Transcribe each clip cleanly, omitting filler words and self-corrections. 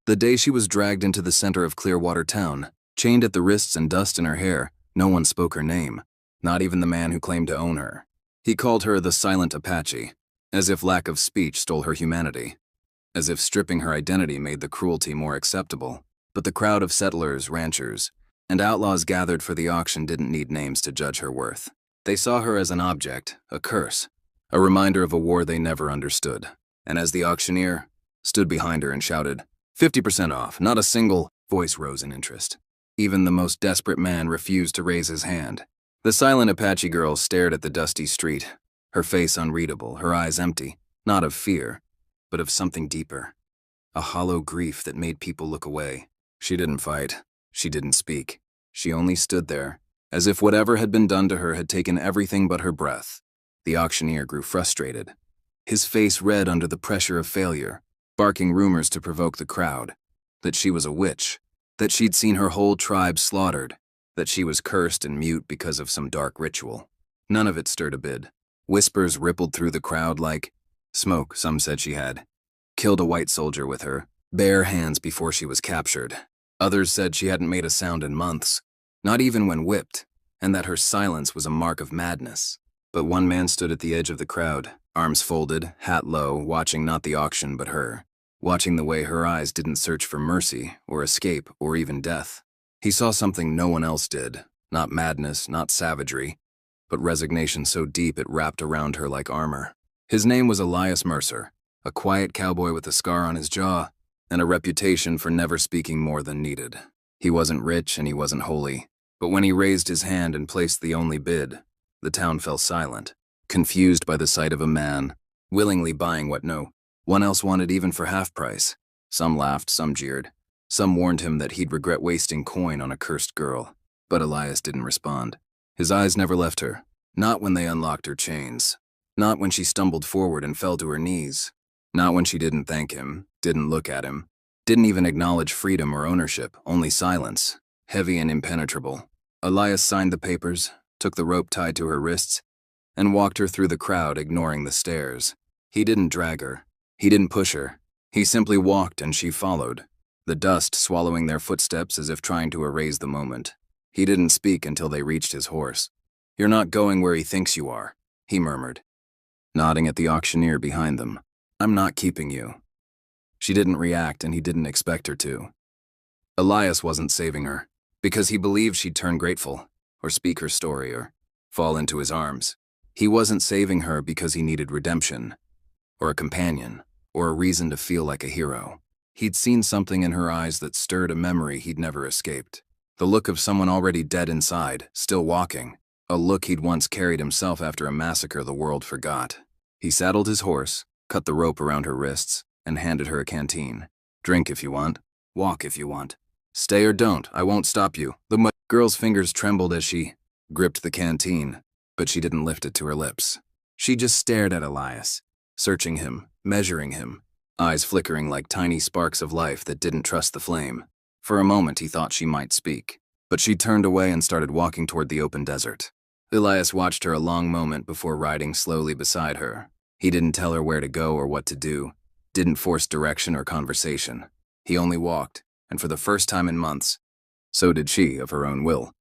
The day she was dragged into the center of Clearwater town, chained at the wrists and dust in her hair, no one spoke her name, not even the man who claimed to own her. He called her the silent Apache, as if lack of speech stole her humanity, as if stripping her identity made the cruelty more acceptable. But the crowd of settlers, ranchers, and outlaws gathered for the auction didn't need names to judge her worth. They saw her as an object, a curse, a reminder of a war they never understood. And as the auctioneer stood behind her and shouted, 50% off, not a single voice rose in interest. Even the most desperate man refused to raise his hand. The silent Apache girl stared at the dusty street, her face unreadable, her eyes empty, not of fear, but of something deeper, a hollow grief that made people look away. She didn't fight. She didn't speak. She only stood there, as if whatever had been done to her had taken everything but her breath. The auctioneer grew frustrated, his face red under the pressure of failure, barking rumors to provoke the crowd, that she was a witch, that she'd seen her whole tribe slaughtered, that she was cursed and mute because of some dark ritual. None of it stirred a bid. Whispers rippled through the crowd like smoke. Some said she had killed a white soldier with her bare hands before she was captured. Others said she hadn't made a sound in months, not even when whipped, and that her silence was a mark of madness. But one man stood at the edge of the crowd, arms folded, hat low, watching not the auction but her, watching the way her eyes didn't search for mercy or escape or even death. He saw something no one else did, not madness, not savagery, but resignation so deep it wrapped around her like armor. His name was Elias Mercer, a quiet cowboy with a scar on his jaw and a reputation for never speaking more than needed. He wasn't rich and he wasn't holy, but when he raised his hand and placed the only bid, the town fell silent, confused by the sight of a man willingly buying what no one else wanted even for half price. Some laughed, some jeered. Some warned him that he'd regret wasting coin on a cursed girl, but Elias didn't respond. His eyes never left her, not when they unlocked her chains, not when she stumbled forward and fell to her knees, not when she didn't thank him, didn't look at him, didn't even acknowledge freedom or ownership, only silence, heavy and impenetrable. Elias signed the papers, took the rope tied to her wrists, and walked her through the crowd, ignoring the stares. He didn't drag her. He didn't push her. He simply walked and she followed, the dust swallowing their footsteps as if trying to erase the moment. He didn't speak until they reached his horse. "You're not going where he thinks you are," he murmured, nodding at the auctioneer behind them. "I'm not keeping you." She didn't react, and he didn't expect her to. Elias wasn't saving her, because he believed she'd turn grateful, or speak her story, or fall into his arms. He wasn't saving her because he needed redemption, or a companion, or a reason to feel like a hero. He'd seen something in her eyes that stirred a memory he'd never escaped. The look of someone already dead inside, still walking. A look he'd once carried himself after a massacre the world forgot. He saddled his horse, cut the rope around her wrists, and handed her a canteen. "Drink if you want. Walk if you want. Stay or don't, I won't stop you." The girl's fingers trembled as she gripped the canteen, but she didn't lift it to her lips. She just stared at Elias, searching him, measuring him, eyes flickering like tiny sparks of life that didn't trust the flame. For a moment he thought she might speak, but she turned away and started walking toward the open desert. Elias watched her a long moment before riding slowly beside her. He didn't tell her where to go or what to do, didn't force direction or conversation. He only walked, and for the first time in months, so did she of her own will.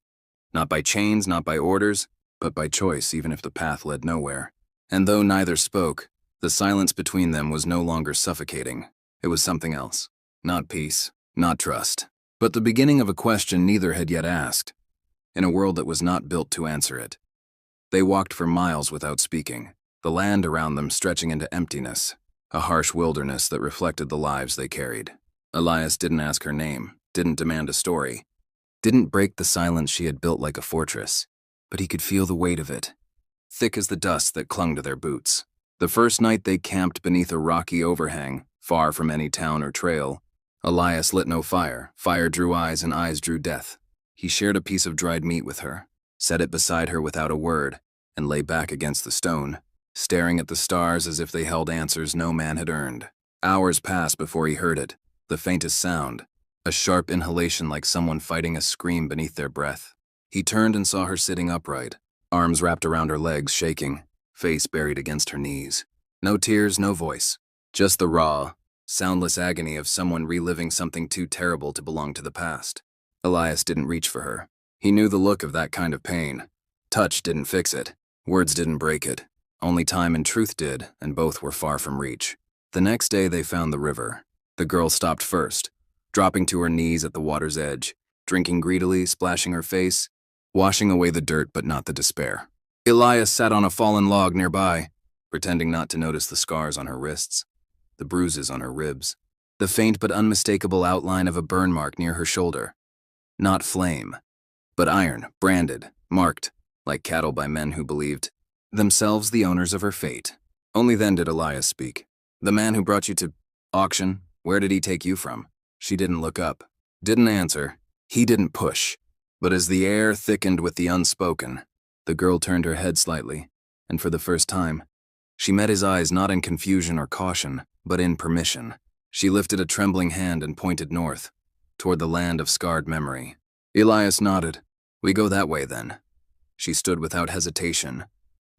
Not by chains, not by orders, but by choice, even if the path led nowhere. And though neither spoke, the silence between them was no longer suffocating. It was something else. Not peace, not trust, but the beginning of a question neither had yet asked, in a world that was not built to answer it. They walked for miles without speaking, the land around them stretching into emptiness, a harsh wilderness that reflected the lives they carried. Elias didn't ask her name, didn't demand a story, didn't break the silence she had built like a fortress, but he could feel the weight of it, thick as the dust that clung to their boots. The first night they camped beneath a rocky overhang, far from any town or trail. Elias lit no fire. Fire drew eyes and eyes drew death. He shared a piece of dried meat with her, set it beside her without a word, and lay back against the stone, staring at the stars as if they held answers no man had earned. Hours passed before he heard it, the faintest sound, a sharp inhalation like someone fighting a scream beneath their breath. He turned and saw her sitting upright, arms wrapped around her legs, shaking, face buried against her knees. No tears, no voice, just the raw, soundless agony of someone reliving something too terrible to belong to the past. Elias didn't reach for her. He knew the look of that kind of pain. Touch didn't fix it. Words didn't break it. Only time and truth did, and both were far from reach. The next day they found the river. The girl stopped first, dropping to her knees at the water's edge, drinking greedily, splashing her face, washing away the dirt but not the despair. Elias sat on a fallen log nearby, pretending not to notice the scars on her wrists, the bruises on her ribs, the faint but unmistakable outline of a burn mark near her shoulder. Not flame, but iron, branded, marked, like cattle by men who believed themselves the owners of her fate. Only then did Elias speak. "The man who brought you to auction, where did he take you from?" She didn't look up, didn't answer. He didn't push. But as the air thickened with the unspoken, the girl turned her head slightly, and for the first time, she met his eyes not in confusion or caution, but in permission. She lifted a trembling hand and pointed north, toward the land of scarred memory. Elias nodded. "We go that way, then." She stood without hesitation,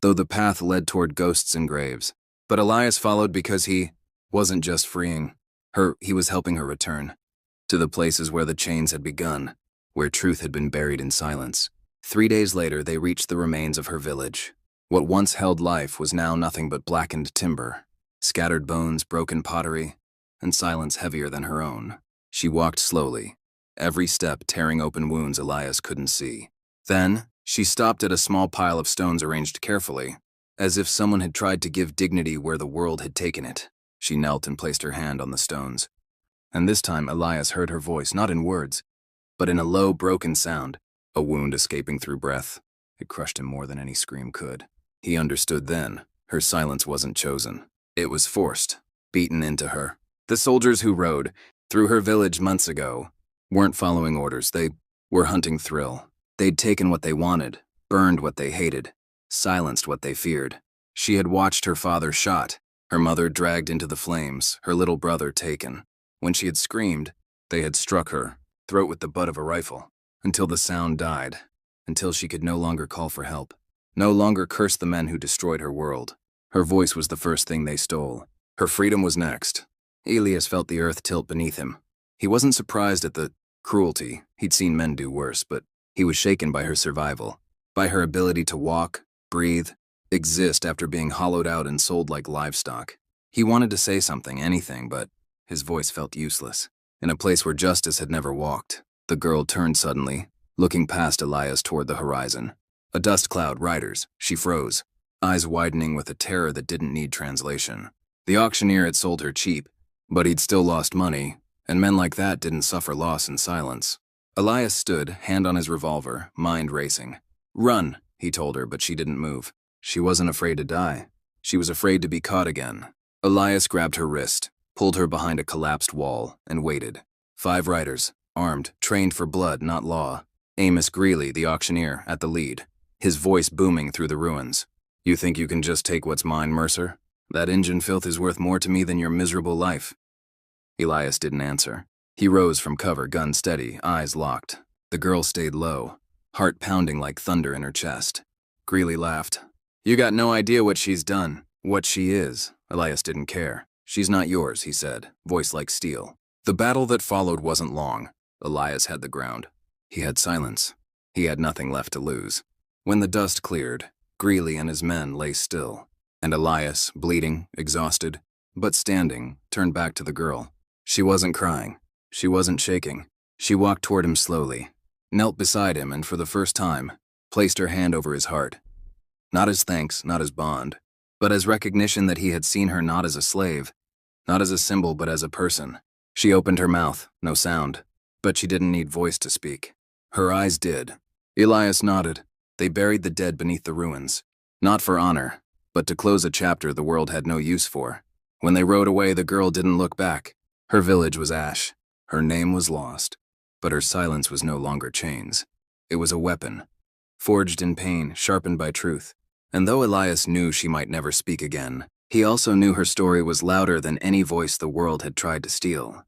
though the path led toward ghosts and graves. But Elias followed because he wasn't just freeing her, he was helping her return to the places where the chains had begun, where truth had been buried in silence. 3 days later, they reached the remains of her village. What once held life was now nothing but blackened timber, scattered bones, broken pottery, and silence heavier than her own. She walked slowly, every step tearing open wounds Elias couldn't see. Then, she stopped at a small pile of stones arranged carefully, as if someone had tried to give dignity where the world had taken it. She knelt and placed her hand on the stones. And this time Elias heard her voice, not in words, but in a low, broken sound, a wound escaping through breath. It crushed him more than any scream could. He understood then. Her silence wasn't chosen. It was forced, beaten into her. The soldiers who rode through her village months ago weren't following orders. They were hunting thrill. They'd taken what they wanted, burned what they hated, silenced what they feared. She had watched her father shot, her mother dragged into the flames, her little brother taken. When she had screamed, they had struck her, throat with the butt of a rifle, until the sound died, until she could no longer call for help, no longer curse the men who destroyed her world. Her voice was the first thing they stole. Her freedom was next. Elias felt the earth tilt beneath him. He wasn't surprised at the cruelty. He'd seen men do worse, but he was shaken by her survival, by her ability to walk, breathe, exist after being hollowed out and sold like livestock. He wanted to say something, anything, but his voice felt useless. In a place where justice had never walked, the girl turned suddenly, looking past Elias toward the horizon. A dust cloud, riders. She froze, eyes widening with a terror that didn't need translation. The auctioneer had sold her cheap, but he'd still lost money, and men like that didn't suffer loss in silence. Elias stood, hand on his revolver, mind racing. "Run," he told her, but she didn't move. She wasn't afraid to die. She was afraid to be caught again. Elias grabbed her wrist, pulled her behind a collapsed wall, and waited. 5 riders, armed, trained for blood, not law. Amos Greeley, the auctioneer, at the lead, his voice booming through the ruins. "You think you can just take what's mine, Mercer? That engine filth is worth more to me than your miserable life." Elias didn't answer. He rose from cover, gun steady, eyes locked. The girl stayed low, heart pounding like thunder in her chest. Greeley laughed. "You got no idea what she's done, what she is." Elias didn't care. "She's not yours," he said, voice like steel. The battle that followed wasn't long. Elias had the ground. He had silence. He had nothing left to lose. When the dust cleared, Greeley and his men lay still, and Elias, bleeding, exhausted, but standing, turned back to the girl. She wasn't crying. She wasn't shaking. She walked toward him slowly, knelt beside him, and for the first time, placed her hand over his heart. Not as thanks, not as bond, but as recognition that he had seen her not as a slave, not as a symbol, but as a person. She opened her mouth, no sound, but she didn't need voice to speak. Her eyes did. Elias nodded. They buried the dead beneath the ruins, not for honor, but to close a chapter the world had no use for. When they rode away, the girl didn't look back. Her village was ash. Her name was lost, but her silence was no longer chains. It was a weapon, forged in pain, sharpened by truth. And though Elias knew she might never speak again, he also knew her story was louder than any voice the world had tried to steal.